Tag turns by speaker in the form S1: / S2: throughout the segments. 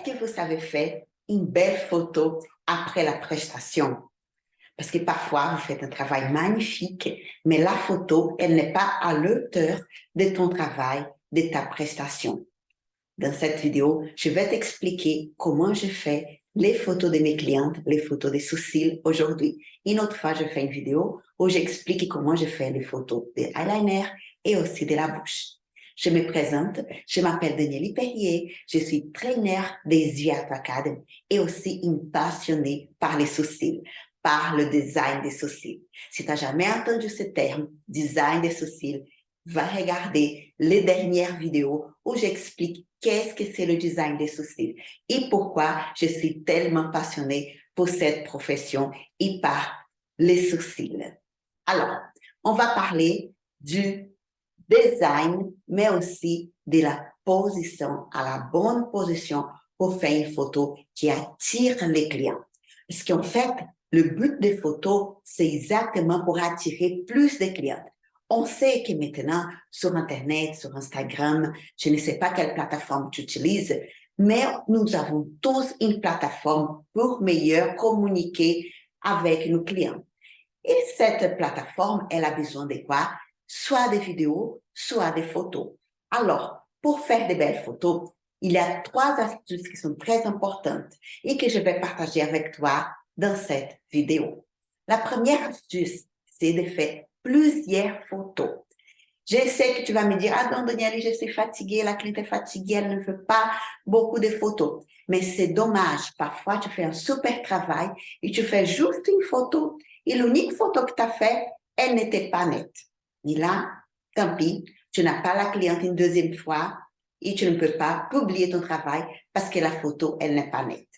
S1: Est-ce que vous savez faire une belle photo après la prestation? Parce que parfois, vous faites un travail magnifique, mais la photo, elle n'est pas à l'auteur de ton travail, de ta prestation. Dans cette vidéo, je vais t'expliquer comment je fais les photos de mes clientes, les photos des sourcils aujourd'hui. Une autre fois, je fais une vidéo où j'explique comment je fais les photos des eyeliner et aussi de la bouche. Je me présente, je m'appelle Danielle Perrier, je suis trainer des Yat Academy et aussi une passionnée par les sourcils, par le design des sourcils. Si tu n'as jamais entendu ce terme, design des sourcils, va regarder les dernières vidéos où j'explique qu'est-ce que c'est le design des sourcils et pourquoi je suis tellement passionnée pour cette profession et par les sourcils. Alors, on va parler du design, mais aussi de la position, à la bonne position pour faire une photo qui attire les clients. Parce qu'en fait, le but des photos, c'est exactement pour attirer plus de clients. On sait que maintenant, sur Internet, sur Instagram, je ne sais pas quelle plateforme tu utilises, mais nous avons tous une plateforme pour mieux communiquer avec nos clients. Et cette plateforme, elle a besoin de quoi? Soit des vidéos, soit des photos. Alors, pour faire de belles photos, il y a 3 astuces qui sont très importantes et que je vais partager avec toi dans cette vidéo. La première astuce, c'est de faire plusieurs photos. Je sais que tu vas me dire, ah non, Danielle, je suis fatiguée, la cliente est fatiguée, elle ne veut pas beaucoup de photos. Mais c'est dommage. Parfois, tu fais un super travail et tu fais juste une photo et l'unique photo que tu as faite, elle n'était pas nette. Et là, tant pis, tu n'as pas la cliente une deuxième fois et tu ne peux pas publier ton travail parce que la photo, elle n'est pas nette.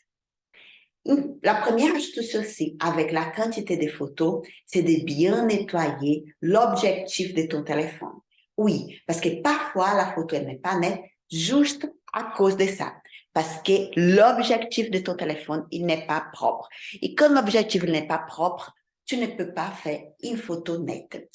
S1: La première astuce aussi, avec la quantité de photos, c'est de bien nettoyer l'objectif de ton téléphone. Oui, parce que parfois, la photo elle n'est pas nette juste à cause de ça. Parce que l'objectif de ton téléphone, il n'est pas propre. Et comme l'objectif n'est pas propre, tu ne peux pas faire une photo nette.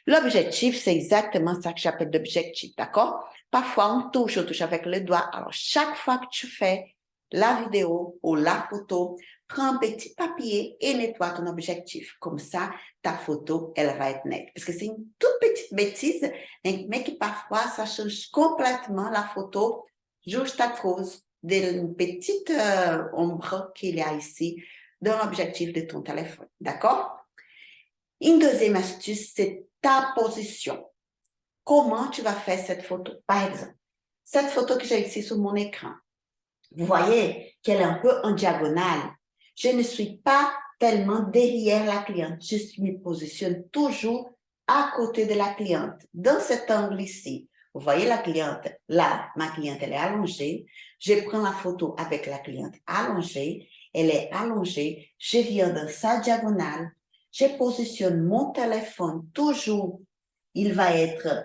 S1: L'objectif, c'est exactement ça que j'appelle l'objectif, d'accord? Parfois, on touche avec le doigt. Alors, chaque fois que tu fais la vidéo ou la photo, prends un petit papier et nettoie ton objectif. Comme ça, ta photo, elle va être nette. Parce que c'est une toute petite bêtise, mais qui parfois, ça change complètement la photo juste à cause d'une petite ombre qu'il y a ici dans l'objectif de ton téléphone. D'accord? Une deuxième astuce, c'est ta position. Comment tu vas faire cette photo? Par exemple, cette photo que j'ai ici sur mon écran, vous voyez qu'elle est un peu en diagonale. Je ne suis pas tellement derrière la cliente. Je me positionne toujours à côté de la cliente. Dans cet angle ici, vous voyez la cliente, là, ma cliente, elle est allongée. Je prends la photo avec la cliente allongée. Elle est allongée. Je viens dans sa diagonale. Je positionne mon téléphone toujours. Il va être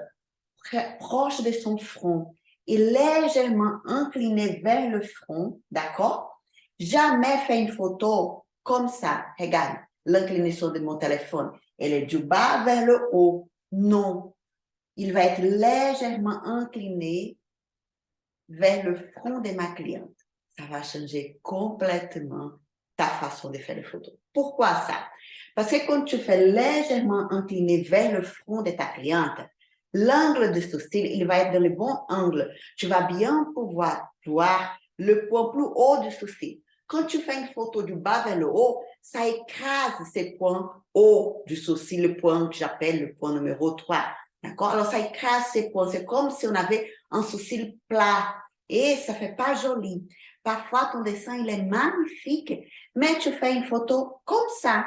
S1: très proche de son front et légèrement incliné vers le front, d'accord? Jamais fait une photo comme ça. Regarde, l'inclinaison de mon téléphone, elle est du bas vers le haut. Non, il va être légèrement incliné vers le front de ma cliente. Ça va changer complètement ta façon de faire les photos. Pourquoi ça? Parce que quand tu fais légèrement incliné vers le front de ta cliente, l'angle de sourcil, il va être dans le bon angle. Tu vas bien pouvoir voir le point plus haut du sourcil. Quand tu fais une photo du bas vers le haut, ça écrase ces points hauts du sourcil, le point que j'appelle le point numéro 3. D'accord? Alors, ça écrase ces points. C'est comme si on avait un sourcil plat. Et ça fait pas joli. Parfois, ton dessin, il est magnifique, mais tu fais une photo comme ça,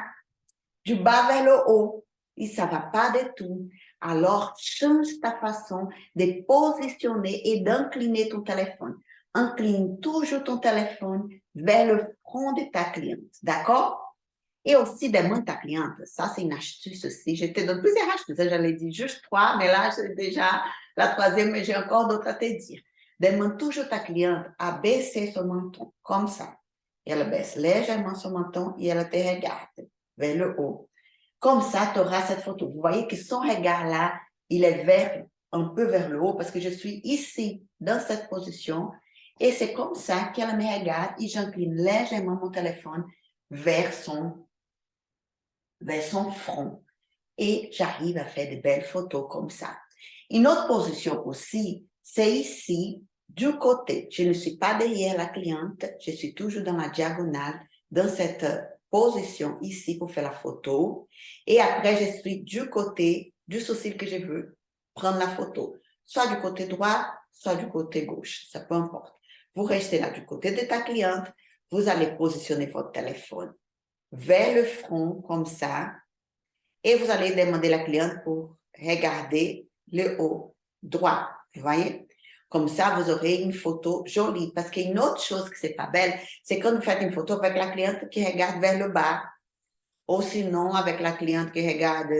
S1: du bas vers le haut. Et ça va pas du tout. Alors, change ta façon de positionner et d'incliner ton téléphone. Incline toujours ton téléphone vers le front de ta cliente. D'accord? Et aussi, demande ta cliente. Ça, c'est une astuce aussi. Je te donne plusieurs astuces. J'allais dire juste 3, mais là, c'est déjà la troisième, mais j'ai encore d'autres à te dire. Demande toujours ta cliente à baisser son menton, comme ça. Elle baisse légèrement son menton et elle te regarde vers le haut. Comme ça, tu auras cette photo. Vous voyez que son regard là, il est un peu vers le haut parce que je suis ici, dans cette position, Et c'est comme ça qu'elle me regarde et j'incline légèrement mon téléphone vers son front. Et j'arrive à faire de belles photos comme ça. Une autre position aussi, c'est ici, du côté. Je ne suis pas derrière la cliente, je suis toujours dans la diagonale, dans cette position ici pour faire la photo. Et après, je suis du côté du sourcil que je veux prendre la photo, soit du côté droit, soit du côté gauche, ça peu importe. Vous restez là du côté de ta cliente, vous allez positionner votre téléphone vers le front comme ça, et vous allez demander à la cliente pour regarder le haut droit. Vous voyez? Comme ça, vous aurez une photo jolie. Parce qu'une autre chose que c'est pas belle, c'est quand vous faites une photo avec la cliente qui regarde vers le bas, ou sinon avec la cliente qui regarde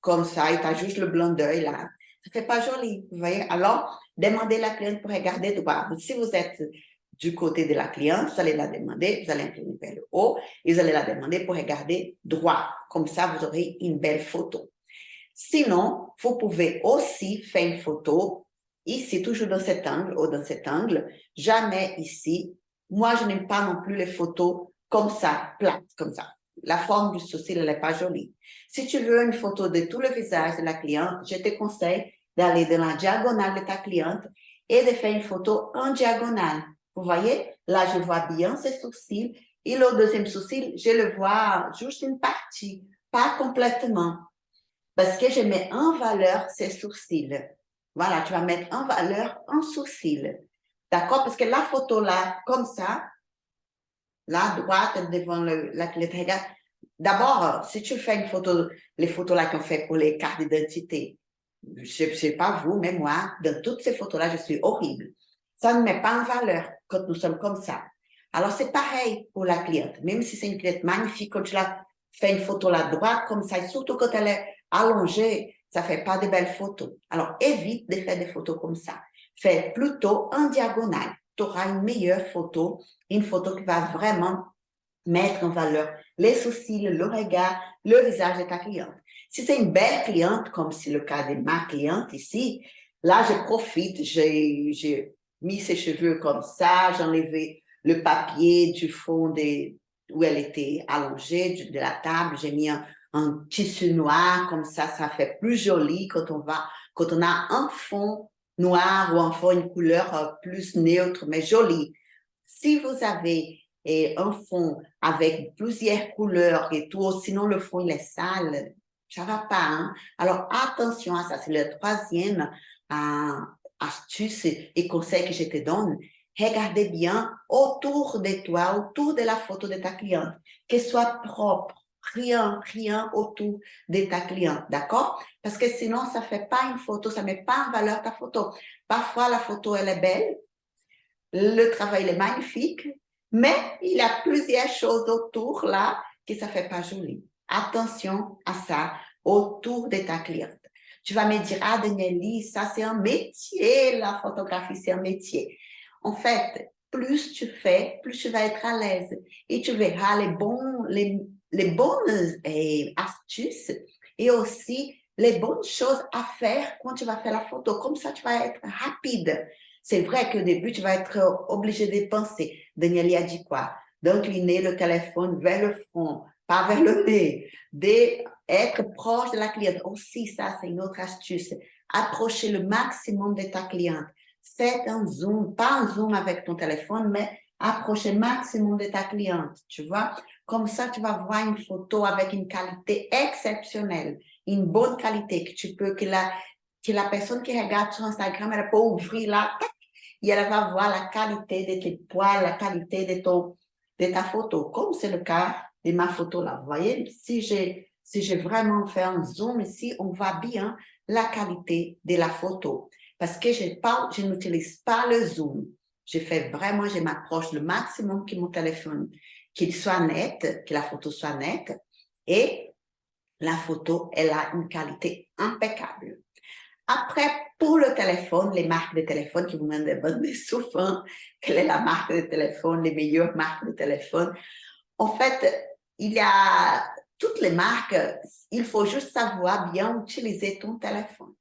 S1: comme ça, et tu as juste le blanc d'œil là. Ça fait pas joli, vous voyez? Alors, demandez à la cliente pour regarder droit. Si vous êtes du côté de la cliente, vous allez la demander, vous allez incliner vers le haut, et vous allez la demander pour regarder droit. Comme ça, vous aurez une belle photo. Sinon, vous pouvez aussi faire une photo ici, toujours dans cet angle ou dans cet angle, jamais ici. Moi, je n'aime pas non plus les photos comme ça, plates, comme ça. La forme du sourcil, elle n'est pas jolie. Si tu veux une photo de tout le visage de la cliente, je te conseille d'aller dans la diagonale de ta cliente et de faire une photo en diagonale. Vous voyez, là, je vois bien ses sourcils et le deuxième sourcil, je le vois juste une partie, pas complètement. Parce que je mets en valeur ses sourcils. Voilà, tu vas mettre en valeur un sourcil. D'accord? Parce que la photo là, comme ça, là, droite, devant la clé de regarde. D'abord, si tu fais une photo, les photos là qu'on fait pour les cartes d'identité, je ne sais pas vous, mais moi, dans toutes ces photos-là, je suis horrible. Ça ne met pas en valeur quand nous sommes comme ça. Alors, c'est pareil pour la cliente. Même si c'est une cliente magnifique, quand tu la fais une photo là droite comme ça, et surtout quand elle est allongée, ça ne fait pas de belles photos. Alors, évite de faire des photos comme ça. Fais plutôt en diagonale. Tu auras une meilleure photo, une photo qui va vraiment mettre en valeur les sourcils, le regard, le visage de ta cliente. Si c'est une belle cliente, comme c'est le cas de ma cliente ici, là, je profite, j'ai mis ses cheveux comme ça, j'ai enlevé le papier du fond où elle était allongée, de la table, j'ai mis un tissu noir, comme ça fait plus joli quand on a un fond noir ou un fond, une couleur plus neutre, mais jolie. Si vous avez un fond avec plusieurs couleurs et tout, sinon le fond il est sale, ça va pas. Hein? Alors attention à ça, c'est le troisième astuce et conseil que je te donne. Regardez bien autour de toi, autour de la photo de ta cliente, qu'elle soit propre. Rien autour de ta cliente, d'accord? Parce que sinon, ça fait pas une photo, ça met pas en valeur ta photo. Parfois, la photo, elle est belle, le travail est magnifique, mais il y a plusieurs choses autour là que ça fait pas joli. Attention à ça autour de ta cliente. Tu vas me dire, ah, Danieli, ça c'est un métier, la photographie c'est un métier. En fait, plus tu fais, plus tu vas être à l'aise et tu verras les bonnes astuces et aussi les bonnes choses à faire quand tu vas faire la photo. Comme ça, tu vas être rapide. C'est vrai qu'au début, tu vas être obligé de penser. Daniel a dit quoi? D'incliner le téléphone vers le front, pas vers le nez. D'être proche de la cliente. Aussi, ça, c'est une autre astuce. Approcher le maximum de ta cliente. Faites un zoom, pas un zoom avec ton téléphone, mais approcher le maximum de ta cliente, tu vois? Comme ça, tu vas voir une photo avec une qualité exceptionnelle, une bonne qualité que la personne qui regarde sur Instagram, elle peut ouvrir là et elle va voir la qualité de tes poils, la qualité de ta photo, comme c'est le cas de ma photo là. Vous voyez, si j'ai vraiment fait un zoom ici, on voit bien la qualité de la photo. Parce que je n'utilise pas le zoom. Je m'approche le maximum que mon téléphone, qu'il soit net, que la photo soit nette. Et la photo, elle a une qualité impeccable. Après, pour le téléphone, les marques de téléphone qui vous me demandent souvent quelle est la marque de téléphone, les meilleures marques de téléphone. En fait, il y a toutes les marques, il faut juste savoir bien utiliser ton téléphone.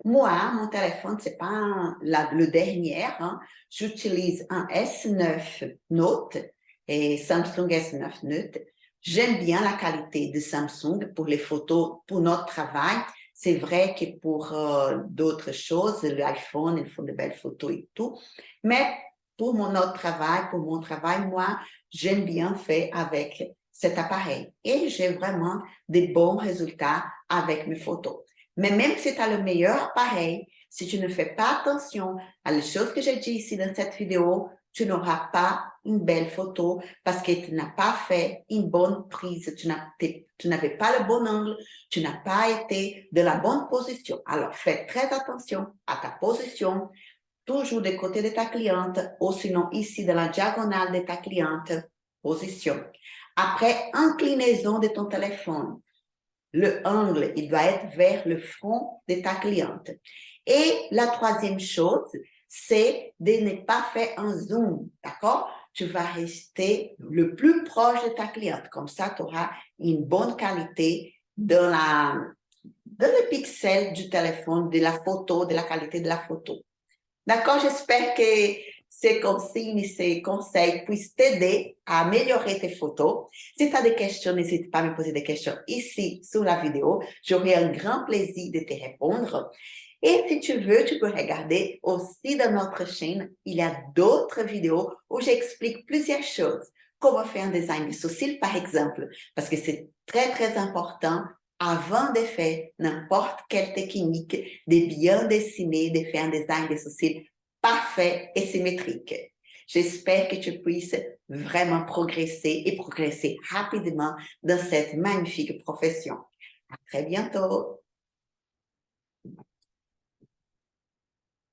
S1: Moi, mon téléphone, c'est pas le dernier. Hein. J'utilise un S9 Note et Samsung S9 Note. J'aime bien la qualité de Samsung pour les photos, pour notre travail. C'est vrai que pour d'autres choses, l'iPhone, ils font de belles photos et tout. Mais pour notre travail, pour mon travail, moi, j'aime bien faire avec cet appareil. Et j'ai vraiment des bons résultats avec mes photos. Mais même si tu as le meilleur appareil, si tu ne fais pas attention à les choses que j'ai dit ici dans cette vidéo, tu n'auras pas une belle photo parce que tu n'as pas fait une bonne prise, tu n'avais pas le bon angle, tu n'as pas été de la bonne position. Alors, fais très attention à ta position, toujours du côté de ta cliente ou sinon ici dans la diagonale de ta cliente, position. Après, inclinaison de ton téléphone. Le angle, il doit être vers le front de ta cliente. Et la troisième chose, c'est de ne pas faire un zoom, d'accord? Tu vas rester le plus proche de ta cliente. Comme ça, tu auras une bonne qualité dans le pixel du téléphone, de la photo, de la qualité de la photo. D'accord? J'espère que ces consignes, ces conseils puissent t'aider à améliorer tes photos. Si tu as des questions, n'hésite pas à me poser des questions ici sous la vidéo. J'aurai un grand plaisir de te répondre. Et si tu veux, tu peux regarder aussi dans notre chaîne. Il y a d'autres vidéos où j'explique plusieurs choses. Comment faire un design de sourcils, par exemple, parce que c'est très, très important avant de faire n'importe quelle technique, de bien dessiner, de faire un design de sourcils parfait et symétrique. J'espère que tu puisses vraiment progresser et progresser rapidement dans cette magnifique profession. À très bientôt.